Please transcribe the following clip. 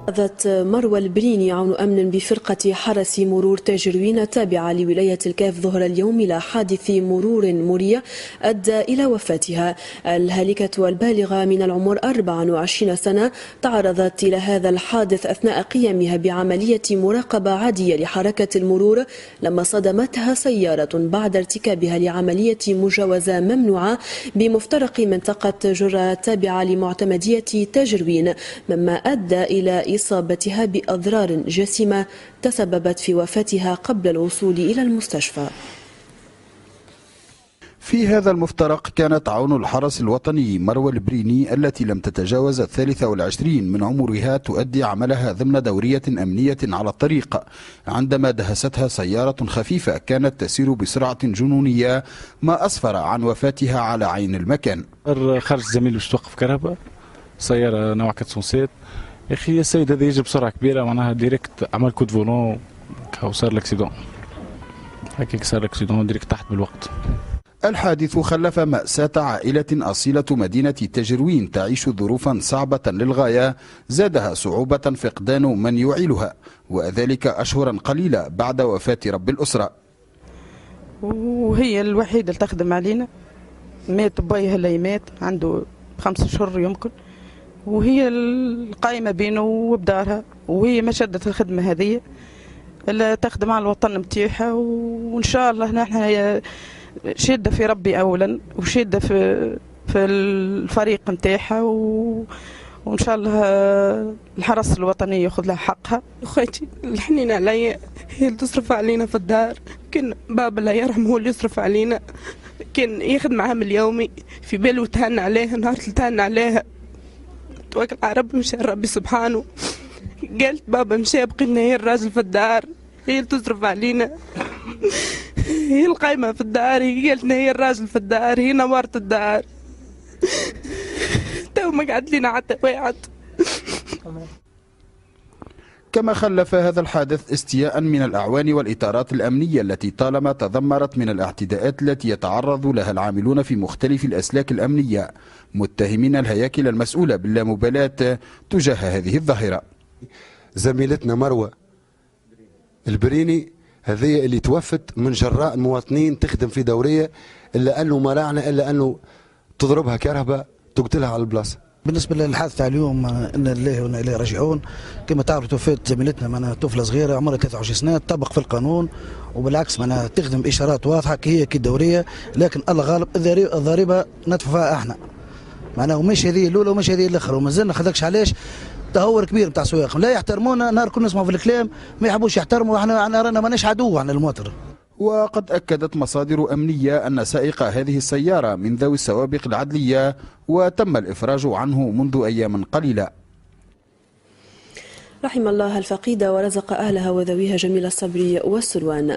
أخذت مروى البريني عون أمن بفرقة حرس مرور تاجروين تابعة لولاية الكاف ظهر اليوم إلى حادث مرور مريع أدى إلى وفاتها. الهالكة البالغة من العمر 24 سنة تعرضت إلى هذا الحادث أثناء قيامها بعملية مراقبة عادية لحركة المرور لما صدمتها سيارة بعد ارتكابها لعملية مجاوزة ممنوعة بمفترق منطقة جرة تابعة لمعتمدية تاجروين، مما أدى إلى إصابتها بأضرار جسيمة تسببت في وفاتها قبل الوصول إلى المستشفى. في هذا المفترق كانت عون الحرس الوطني مروى البريني التي لم تتجاوز 23 من عمرها تؤدي عملها ضمن دورية أمنية على الطريق عندما دهستها سيارة خفيفة كانت تسير بسرعة جنونية، ما أسفر عن وفاتها على عين المكان. خرج زميل باش توقف كهرباء سيارة نوع 407. يا اخي السيد هذا يجي بسرعه كبيره معناها ديريكت عمل كود فولون وصار الاكسيدون. هكاك صار الاكسيدون ديريكت تحت بالوقت. الحادث خلف مأساة عائلة أصيلة مدينة تاجروين تعيش ظروفا صعبة للغاية زادها صعوبة فقدان من يعيلها، وذلك أشهرا قليلة بعد وفاة رب الأسرة. وهي الوحيدة اللي تخدم علينا، مات بايها اللي مات عنده 5 أشهر يمكن، وهي القائمة بينه وبدارها، وهي ما شدت الخدمة هذه إلا تخدم على الوطن نتاعها. وإن شاء الله نحن شادة في ربي أولا وشادة في الفريق نتاعها، وإن شاء الله الحرس الوطني يأخذ لها حقها. أخوتي الحنين عليا هي اللي تصرف علينا في الدار، كان بابا الله يرحمه هو اللي يصرف علينا، كان ياخذ معها من اليومي في باله تهنى عليها نهار تهنى عليها. توكل على ربي مشى ربي سبحانه، قالت بابا مشى بقينا هي الراجل في الدار، هي اللي تصرف علينا، هي القايمة في الدار، هي قالت لنا هي الراجل في الدار، هي نورة الدار. تو ما قعد لنا حتى واحد. كما خلف هذا الحادث استياء من الأعوان والإطارات الأمنية التي طالما تذمرت من الاعتداءات التي يتعرض لها العاملون في مختلف الأسلاك الأمنية، متهمين الهياكل المسؤولة باللامبالاة تجاه هذه الظاهرة. زميلتنا مروى البريني هذه اللي توفت من جراء المواطنين تخدم في دورية، إلا أنه ما راعنا إلا أنه تضربها كهرباء تقتلها على البلاصة. بالنسبه للحادث تاع اليوم ان لله وانا اليه راجعون. كما تعرفوا توفات زميلتنا معناها طفله صغيره عمرها 23 سنه، تطبق في القانون وبالعكس معناها تخدم باشارات واضحه كي هي كي الدوريه، لكن الله غالب الضريبه ندفع فيها احنا معناها، ومش هذه الاولى ومش هذه الاخرى، ومازلنا خذكش علاش تهور كبير نتاع سواق لا يحترمونا، نهار كل نسمعوا في الكلام ما يحبوش يحترموا، احنا رانا ماناش عدو عن المواطن. وقد أكدت مصادر أمنية أن سائق هذه السيارة من ذوي السوابق العدلية وتم الإفراج عنه منذ أيام قليلة. رحم الله الفقيدة ورزق أهلها وذويها جميل الصبر والسلوان.